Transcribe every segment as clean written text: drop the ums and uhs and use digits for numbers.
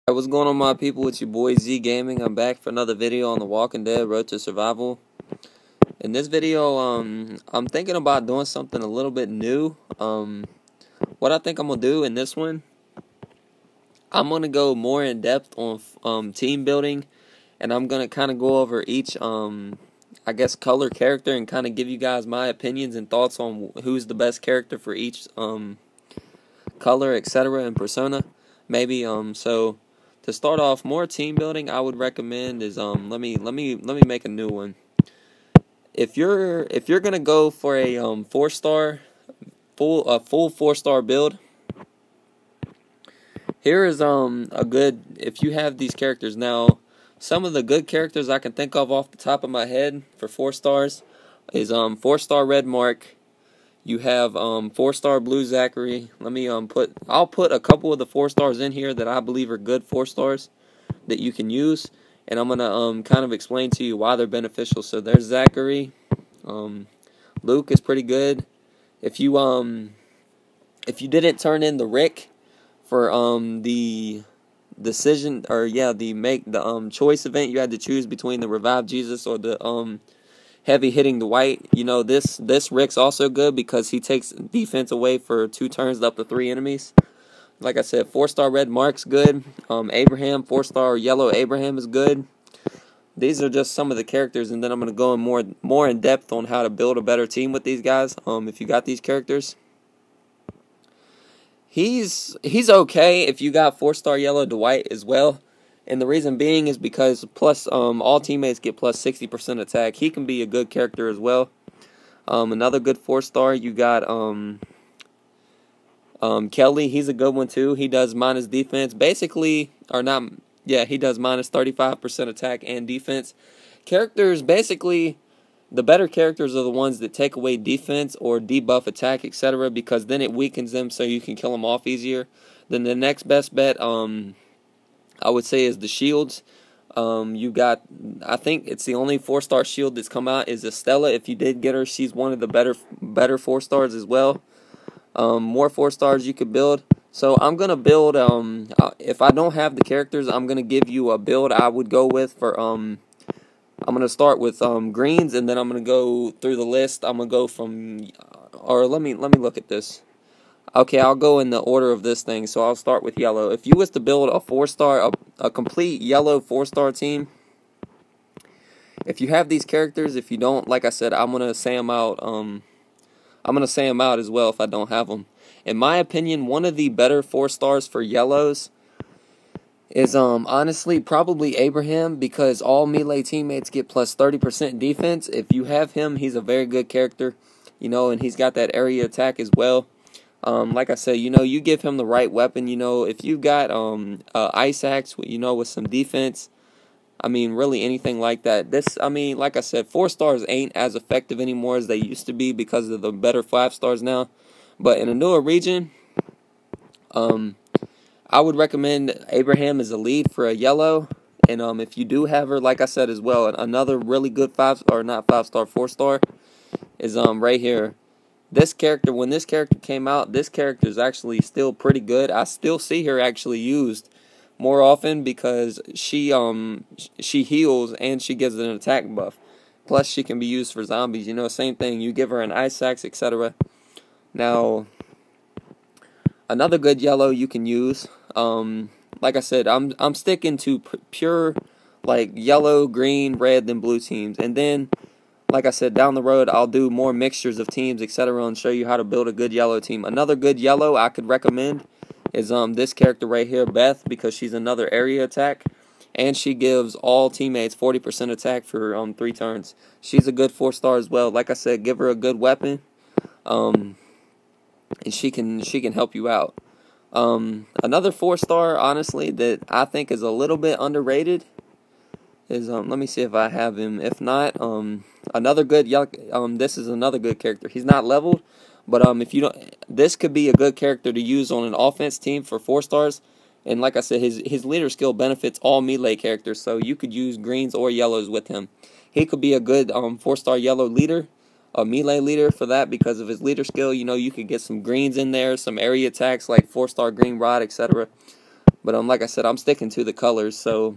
Hey, what's going on, my people? It's your boy Z Gaming. I'm back for another video on The Walking Dead: Road to Survival. In this video, I'm thinking about doing something a little bit new. What I think I'm gonna do in this one, I'm gonna go more in depth on team building, and I'm gonna kind of go over each I guess color character and kind of give you guys my opinions and thoughts on who's the best character for each color, etc. and persona. Maybe so. To start off, more team building I would recommend is let me make a new one. If you're gonna go for a 4-star full 4-star build, here is a good, if you have these characters now. Some of the good characters I can think of off the top of my head for 4 stars is 4-star Red Mark. You have 4-star Blue Zachary. I'll put a couple of the 4 stars in here that I believe are good 4 stars that you can use, and I'm gonna kind of explain to you why they're beneficial. So there's Zachary. Luke is pretty good. If you didn't turn in the Rick for the decision, or yeah, the choice event, you had to choose between the Revive Jesus or the heavy hitting the white. You know, this Rick's also good because he takes defense away for 2 turns up to 3 enemies. Like I said, 4-star Red Mark's good. Abraham, 4-star Yellow Abraham is good. These are just some of the characters, and then I'm going to go in more in depth on how to build a better team with these guys. If you got these characters, he's okay if you got 4-star Yellow Dwight as well. And the reason being is because plus all teammates get plus 60% attack. He can be a good character as well. Another good 4-star, you got Kelly. He's a good one too. He does minus defense, basically, or not. Yeah, he does minus 35% attack and defense. Characters, basically, the better characters are the ones that take away defense or debuff attack, etc. Because then it weakens them, so you can kill them off easier. Then the next best bet, I would say, is the shields. You got, I think it's the only 4-star shield that's come out is Estella. If you did get her, she's one of the better 4 stars as well. More 4 stars you could build. So I'm gonna build. If I don't have the characters, I'm gonna give you a build I would go with for. I'm gonna start with greens, and then I'm gonna go through the list. I'm gonna go from, or let me look at this. Okay, I'll go in the order of this thing. So I'll start with yellow. If you was to build a 4-star, a complete yellow 4-star team, if you have these characters, if you don't, like I said, I'm gonna say them out. I'm gonna say them out as well if I don't have them. In my opinion, one of the better 4 stars for yellows is honestly probably Abraham, because all melee teammates get plus 30% defense. If you have him, he's a very good character, you know, and he's got that area attack as well. Like I said, you know, you give him the right weapon. You know, if you got ice axe, you know, with some defense, I mean, really anything like that. I mean, like I said, 4 stars ain't as effective anymore as they used to be because of the better 5 stars now. But in a newer region, I would recommend Abraham as a lead for a yellow. And if you do have her, like I said as well, another really good 5, or not 5-star, 4-star is right here. This character, when this character came out, this character is actually still pretty good. I still see her actually used more often because she heals and she gives an attack buff. Plus, she can be used for zombies. You know, same thing. You give her an ice axe, etc. Now, another good yellow you can use. Like I said, I'm sticking to pure like yellow, green, red, then blue teams, and then, like I said, down the road, I'll do more mixtures of teams, etc., and show you how to build a good yellow team. Another good yellow I could recommend is this character right here, Beth, because she's another area attack, and she gives all teammates 40% attack for 3 turns. She's a good 4-star as well. Like I said, give her a good weapon, and she can help you out. Another 4-star, honestly, that I think is a little bit underrated is let me see if I have him. If not, another good this is another good character. He's not leveled, but if you don't, this could be a good character to use on an offense team for 4 stars. And like I said, his leader skill benefits all melee characters, so you could use greens or yellows with him. He could be a good 4-star yellow leader, a melee leader for that because of his leader skill. You know, you could get some greens in there, some area attacks like 4-star green rod, etc. But like I said, I'm sticking to the colors, so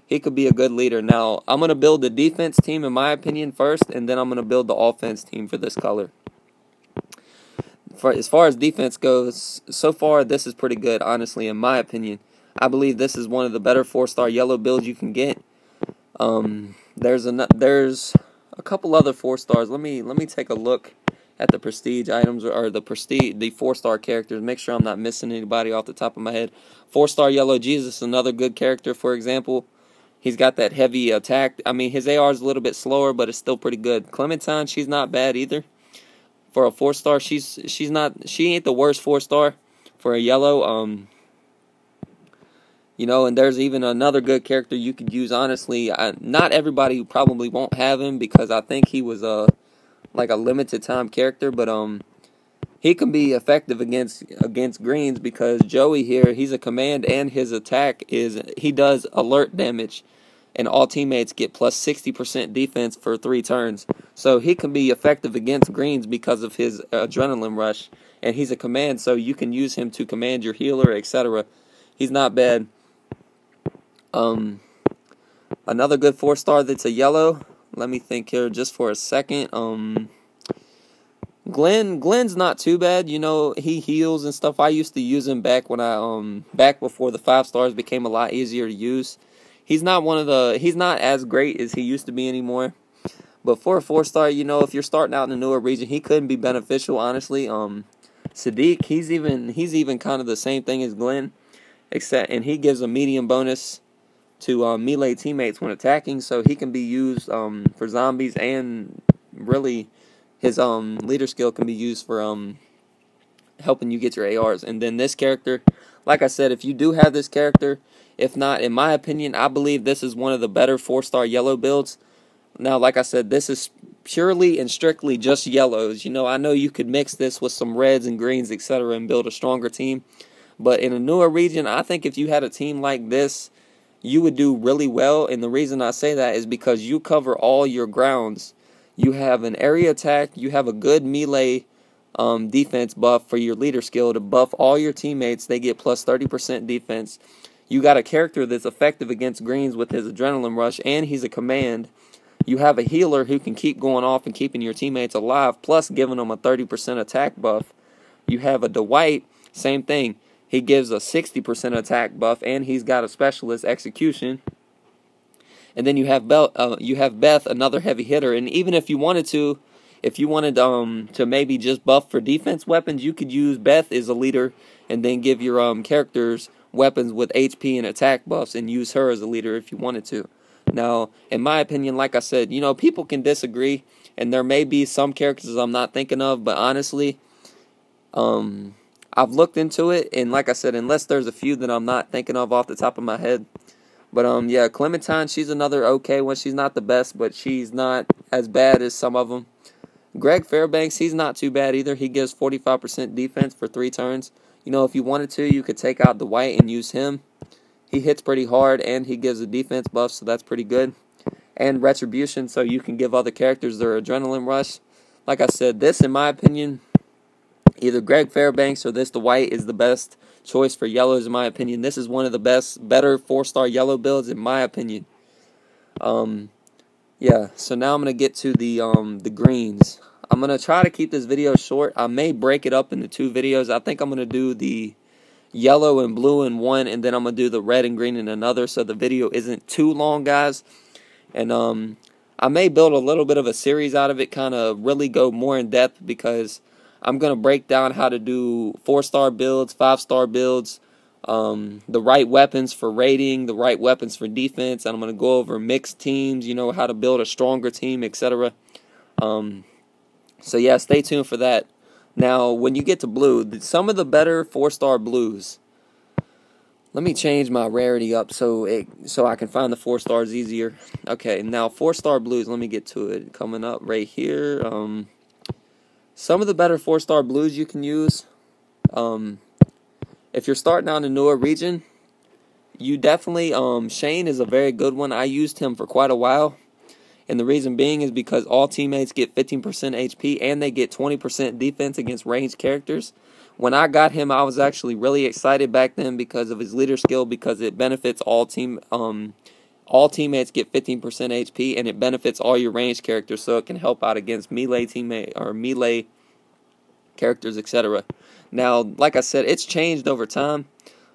he could be a good leader. Now, I'm going to build the defense team, in my opinion, first, and then I'm going to build the offense team for this color. As far as defense goes, so far this is pretty good, honestly, in my opinion. I believe this is one of the better 4-star yellow builds you can get. There's a couple other 4 stars. Let me take a look at the prestige items, or the 4-star characters. Make sure I'm not missing anybody off the top of my head. 4-star yellow Jesus, another good character. For example, he's got that heavy attack. I mean, his AR is a little bit slower, but it's still pretty good. Clementine, she's not bad either. For a 4-star, she ain't the worst 4-star for a yellow. You know, and there's even another good character you could use, honestly. Not everybody probably won't have him, because I think he was like a limited time character, but he can be effective against greens, because Joey here, he's a command, and his attack he does alert damage, and all teammates get plus 60% defense for 3 turns. So he can be effective against greens because of his adrenaline rush, and he's a command, so you can use him to command your healer, etc. He's not bad. Another good 4-star that's a yellow. Let me think here just for a second. Glenn's not too bad. You know, he heals and stuff. I used to use him back when back before the 5 stars became a lot easier to use. He's not as great as he used to be anymore. But for a 4-star, you know, if you're starting out in a newer region, he couldn't be beneficial, honestly. Sadiq, he's even kind of the same thing as Glenn, and he gives a medium bonus to melee teammates when attacking, so he can be used for zombies, and really his leader skill can be used for helping you get your ARs. And then this character, like I said, if you do have this character, if not, in my opinion, I believe this is one of the better 4-star yellow builds. Now, like I said, this is purely and strictly just yellows. You know, I know you could mix this with some reds and greens, etc., and build a stronger team. But in a newer region, I think if you had a team like this, you would do really well. And the reason I say that is because you cover all your grounds. You have an area attack. You have a good melee defense buff for your leader skill to buff all your teammates. They get plus 30% defense. You got a character that's effective against greens with his adrenaline rush, and he's a command. You have a healer who can keep going off and keeping your teammates alive, plus giving them a 30% attack buff. You have a Dwight, same thing. He gives a 60% attack buff, and he's got a specialist execution. And then you have Beth, another heavy hitter. And even if you wanted to maybe just buff for defense weapons, you could use Beth as a leader, and then give your characters weapons with HP and attack buffs, and use her as a leader if you wanted to. Now, in my opinion, like I said, you know, people can disagree, and there may be some characters I'm not thinking of, but honestly, I've looked into it, and like I said, unless there's a few that I'm not thinking of off the top of my head. But yeah, Clementine, she's another okay one. She's not the best, but she's not as bad as some of them. Greg Fairbanks, he's not too bad either. He gives 45% defense for 3 turns. You know, if you wanted to, you could take out the White and use him. He hits pretty hard, and he gives a defense buff, so that's pretty good. And Retribution, so you can give other characters their adrenaline rush. Like I said, this, in my opinion, either Greg Fairbanks or this Dwight is the best choice for yellows, in my opinion. This is one of the better 4-star yellow builds, in my opinion. Yeah, so now I'm going to get to the greens. I'm going to try to keep this video short. I may break it up into 2 videos. I think I'm going to do the yellow and blue in one, and then I'm going to do the red and green in another, so the video isn't too long, guys. And I may build a little bit of a series out of it, kind of really go more in depth, because I'm going to break down how to do 4-star builds, 5-star builds, the right weapons for raiding, the right weapons for defense, and I'm going to go over mixed teams, you know, how to build a stronger team, etc. So yeah, stay tuned for that. Now, when you get to blue, some of the better 4-star blues. Let me change my rarity up so I can find the 4 stars easier. Okay, now 4-star blues, let me get to it. Coming up right here. Some of the better 4-star blues you can use. If you're starting out in a newer region, you definitely, Shane is a very good one. I used him for quite a while. And the reason being is because all teammates get 15% HP, and they get 20% defense against ranged characters, When I got him, I was actually really excited back then because of his leader skill, because it benefits all teammates get 15% HP, and it benefits all your ranged characters, so it can help out against melee teammate or melee characters, etc. Now, like I said, it's changed over time.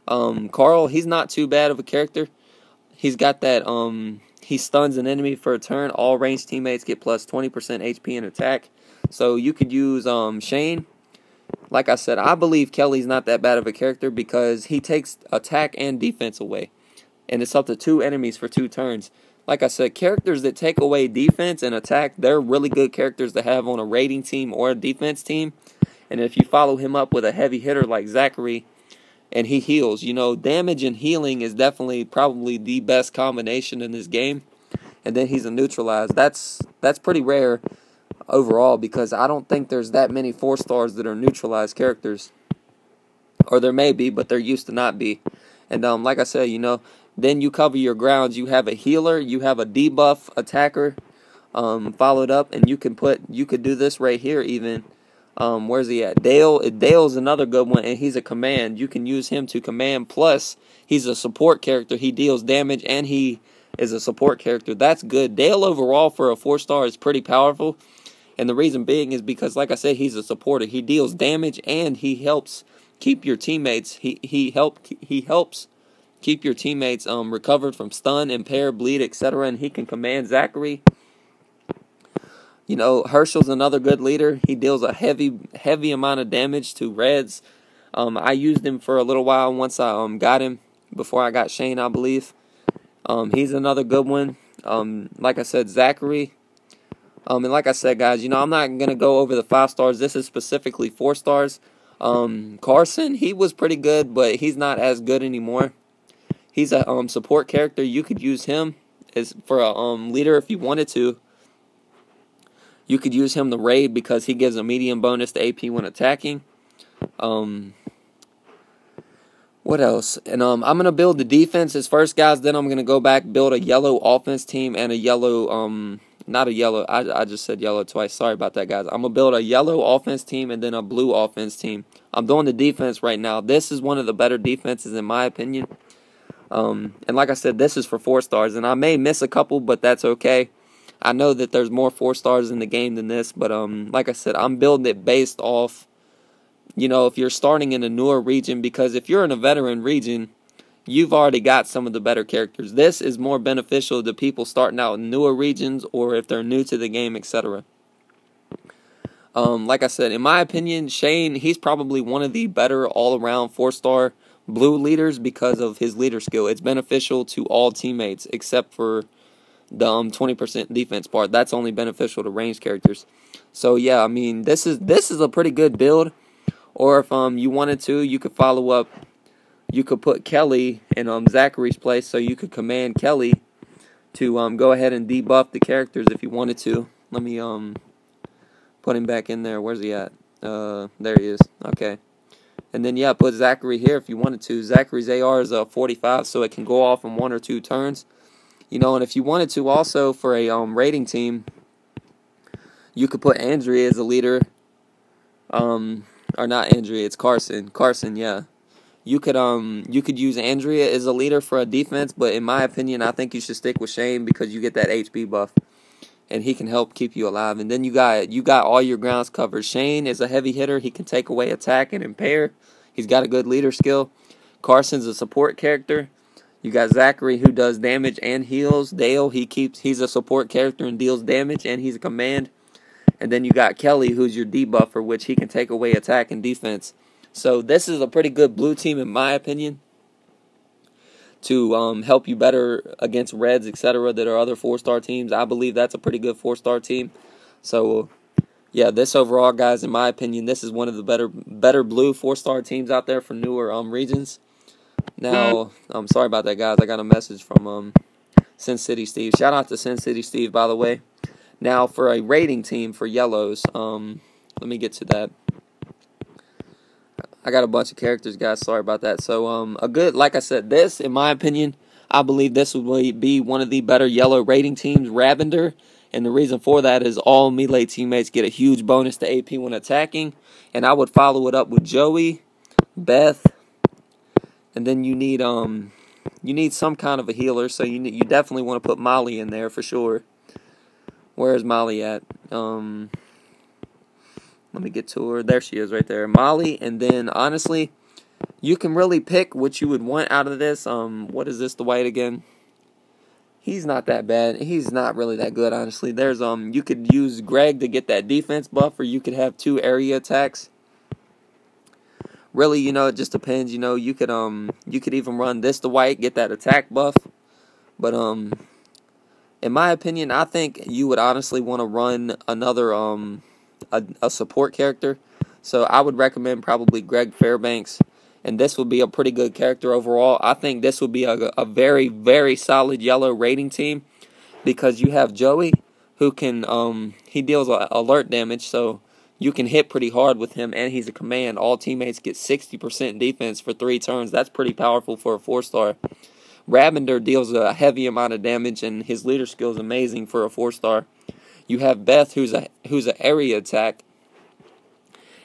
Carl, he's not too bad of a character. He's got that, he stuns an enemy for a turn. All ranged teammates get plus 20% HP and attack. So you could use Shane. Like I said, I believe Kelly's not that bad of a character because he takes attack and defense away. And it's up to 2 enemies for 2 turns. Like I said, characters that take away defense and attack, they're really good characters to have on a raiding team or a defense team. And if you follow him up with a heavy hitter like Zachary, and he heals, damage and healing is definitely probably the best combination in this game. And then he's a neutralize. That's pretty rare overall, because I don't think there's that many 4 stars that are neutralized characters. Or there may be, but there used to not be. And like I said, then you cover your grounds. You have a healer, you have a debuff attacker followed up, and you could do this right here even. Where's he at? Dale's another good one, and he's a command. You can use him to command, plus he's a support character. He deals damage, and he is a support character. That's good. Dale overall for a 4-star is pretty powerful, and the reason being is because, like I said, he's a supporter. He deals damage, and he helps keep your teammates. He helps keep your teammates recovered from stun, impair, bleed, etc. And he can command Zachary. Herschel's another good leader. He deals a heavy amount of damage to Reds. I used him for a little while once I got him, before I got Shane, I believe. He's another good one. Like I said, Zachary. And like I said, guys, I'm not going to go over the 5 stars. This is specifically 4 stars. Carson, he was pretty good, but he's not as good anymore. He's a support character. You could use him as for a leader if you wanted to. You could use him to raid because he gives a medium bonus to AP when attacking. What else? And I'm going to build the defenses first, guys. Then I'm going to go back, build a yellow offense team and a yellow, not a yellow. I just said yellow twice. Sorry about that, guys. I'm going to build a yellow offense team and then a blue offense team. I'm doing the defense right now. This is one of the better defenses in my opinion. And like I said, this is for 4 stars. And I may miss a couple, but that's okay. I know that there's more 4 stars in the game than this, but like I said, I'm building it based off, if you're starting in a newer region, because if you're in a veteran region, you've already got some of the better characters. This is more beneficial to people starting out in newer regions or if they're new to the game, etc. Like I said, in my opinion, Shane, he's probably one of the better all-around 4-star blue leaders because of his leader skill. It's beneficial to all teammates except for the 20% defense part. That's only beneficial to ranged characters. So yeah, I mean, this is a pretty good build. Or if you wanted to, you could follow up. You could put Kelly in Zachary's place, so you could command Kelly to go ahead and debuff the characters if you wanted to. Let me put him back in there. Where's he at? There he is. Okay. And then yeah, put Zachary here if you wanted to. Zachary's AR is 45, so it can go off in 1 or 2 turns. And if you wanted to also for a raiding team, you could put Andrea as a leader. Or not Andrea, it's Carson. Carson, yeah. You could use Andrea as a leader for a defense, but in my opinion, I think you should stick with Shane because you get that HP buff, and he can help keep you alive. And then you got all your grounds covered. Shane is a heavy hitter. He can take away attack and impair. He's got a good leader skill. Carson's a support character. You got Zachary who does damage and heals. Dale, he's a support character and deals damage, and he's a command. And then you got Kelly, who's your debuffer, which he can take away attack and defense. So this is a pretty good blue team, in my opinion, to help you better against Reds, etc., that are other 4-star teams. I believe that's a pretty good 4-star team. So, yeah, this overall, guys, in my opinion, this is one of the better blue 4-star teams out there for newer regions. Now, I'm sorry about that, guys. I got a message from Sin City Steve. Shout out to Sin City Steve, by the way. Now, for a rating team for yellows, let me get to that. I got a bunch of characters, guys. Sorry about that. So, like I said, this, in my opinion, I believe this would be one of the better yellow rating teams. Ravender And the reason for that is all melee teammates get a huge bonus to AP when attacking. And I would follow it up with Joey, Beth, and then you need some kind of a healer. So you definitely want to put Molly in there for sure. Where's Molly at? Let me get to her. There she is right there. Molly, and then honestly, you can really pick what you would want out of this. What is this, the white again? He's not that bad. He's not really that good, honestly. There's you could use Greg to get that defense buff, or you could have 2 area attacks. Really, it just depends. You could even run this to white, get that attack buff. But in my opinion, I think you would honestly want to run another a support character. So I would recommend probably Greg Fairbanks. And this would be a pretty good character overall. I think this would be a very, very solid yellow rating team, because you have Joey, who can he deals alert damage, so you can hit pretty hard with him, and he's a command. All teammates get 60% defense for 3 turns. That's pretty powerful for a 4-star. Ravender deals a heavy amount of damage, and his leader skill is amazing for a 4-star. You have Beth, who's an area attack,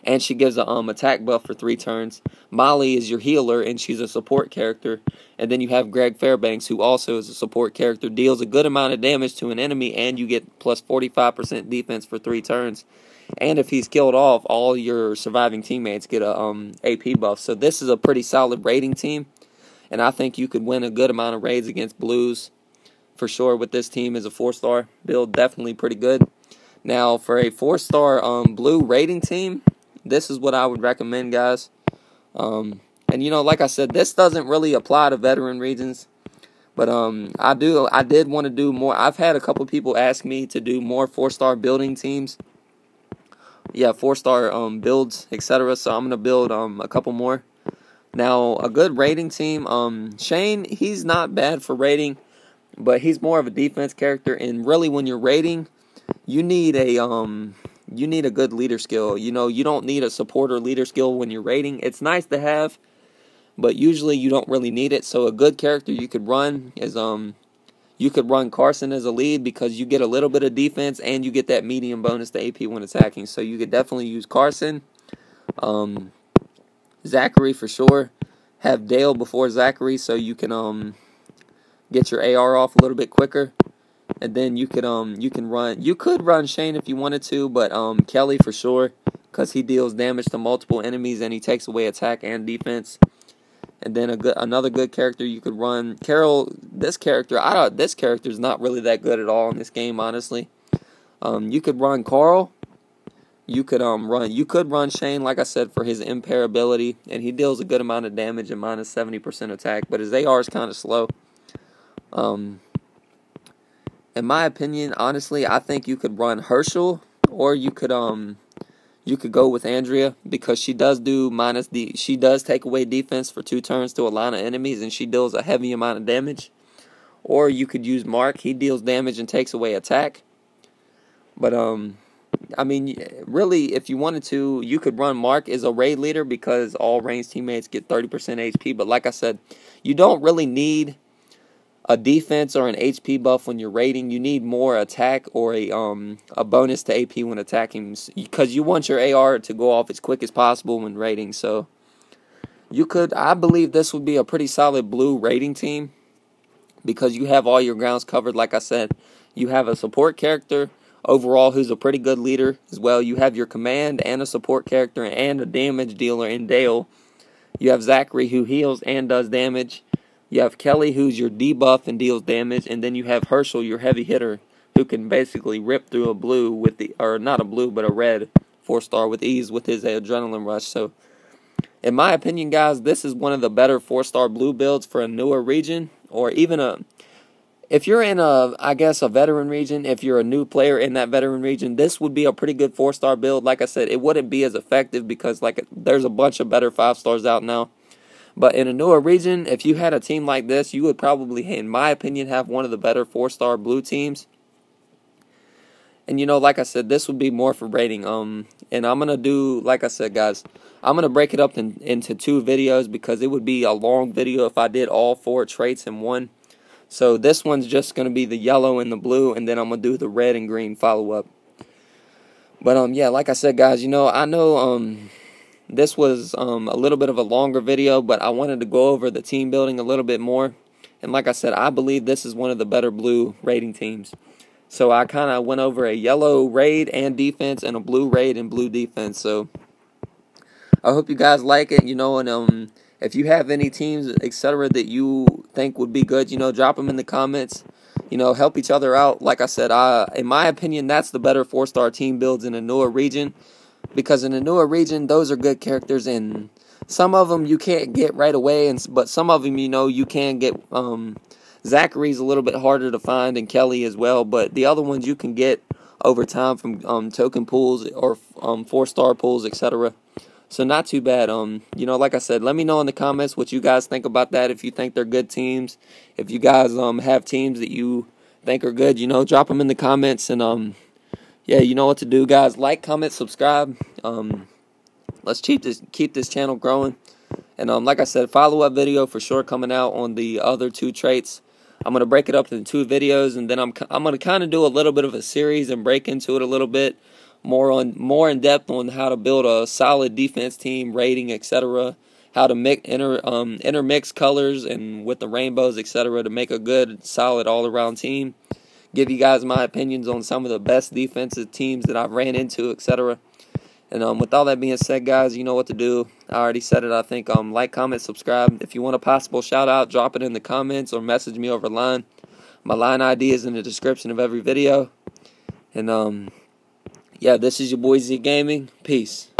and she gives a attack buff for 3 turns. Molly is your healer, and she's a support character. And then you have Greg Fairbanks, who also is a support character, deals a good amount of damage to an enemy, and you get plus 45% defense for 3 turns. And if he's killed off, all your surviving teammates get a AP buff. So this is a pretty solid raiding team, and I think you could win a good amount of raids against Blues for sure with this team as a 4-star build. Definitely pretty good. Now, for a 4-star blue raiding team, this is what I would recommend, guys. And like I said, this doesn't really apply to veteran regions, but I did want to do more. I've had a couple people ask me to do more 4-star building teams. Yeah, 4-star builds, etc. So I'm gonna build a couple more. Now, a good raiding team. Shane, he's not bad for raiding, but he's more of a defense character. And really, when you're raiding, you need a good leader skill. You don't need a support or leader skill when you're raiding. It's nice to have, but usually you don't really need it. So a good character you could run is you could run Carson as a lead, because you get a little bit of defense and you get that medium bonus to AP when attacking. So you could definitely use Carson. Zachary for sure. Have Dale before Zachary, so you can get your AR off a little bit quicker. And then you could run Shane if you wanted to, but Kelly for sure, because he deals damage to multiple enemies and he takes away attack and defense. And then another good character you could run, Carol. This character is not really that good at all in this game, honestly. You could run Carl. You could run Shane, like I said, for his impair ability, and he deals a good amount of damage and minus 70% attack, but his AR is kind of slow. In my opinion, honestly, I think you could run Herschel, or you could go with Andrea, because she does take away defense for 2 turns to a line of enemies, and she deals a heavy amount of damage. Or you could use Mark. He deals damage and takes away attack. But I mean, really, if you wanted to, you could run Mark as a raid leader, because all ranged teammates get 30% HP. But like I said, you don't really need a defense or an HP buff when you're raiding. You need more attack or a bonus to AP when attacking, because you want your AR to go off as quick as possible when raiding. So I believe this would be a pretty solid blue raiding team, because you have all your grounds covered. Like I said, you have a support character overall who's a pretty good leader as well. You have your command and a support character and a damage dealer in Dale. You have Zachary, who heals and does damage. You have Kelly, who's your debuff and deals damage, and then you have Herschel, your heavy hitter, who can basically rip through a blue not a blue, but a red 4-star with ease with his adrenaline rush. So, in my opinion, guys, this is one of the better 4-star blue builds for a newer region, or even if you're in a veteran region. If you're a new player in that veteran region, this would be a pretty good 4-star build. Like I said, it wouldn't be as effective, because there's a bunch of better 5-stars out now. But in a newer region, if you had a team like this, you would probably, in my opinion, have one of the better 4-star blue teams. And, like I said, this would be more for rating. And I'm going to do, like I said, guys, I'm going to break it up into 2 videos, because it would be a long video if I did all 4 traits in one. So this one's just going to be the yellow and the blue, and then I'm going to do the red and green follow-up. But yeah, like I said, guys, I know this was a little bit of a longer video, but I wanted to go over the team building a little bit more. And like I said, I believe this is one of the better blue raiding teams. So I kind of went over a yellow raid and defense and a blue raid and blue defense. So I hope you guys like it, and if you have any teams, etc., that you think would be good, drop them in the comments. Help each other out. Like I said, in my opinion, that's the better 4-star team builds in the newer region, because in the newer region, those are good characters, and some of them you can't get right away, but some of them, you can get. Zachary's a little bit harder to find, and Kelly as well, but the other ones you can get over time from token pools or 4-star pools, etc. So not too bad. Like I said, let me know in the comments what you guys think about that. If you think they're good teams, if you guys have teams that you think are good, drop them in the comments. And yeah, you know what to do, guys. Like, comment, subscribe. Let's keep this channel growing. And like I said, follow-up video for sure coming out on the other 2 traits. I'm gonna break it up into 2 videos, and then I'm gonna kind of do a little bit of a series and break into it a little bit more in depth on how to build a solid defense team, rating, etc. How to intermix colors and with the rainbows, etc. to make a good, solid all-around team. Give you guys my opinions on some of the best defensive teams that I've ran into, etc. And with all that being said, guys, you know what to do. I already said it, I think. Like, comment, subscribe. If you want a possible shout-out, drop it in the comments or message me over line. My line ID is in the description of every video. And yeah, this is your boy Z Gaming. Peace.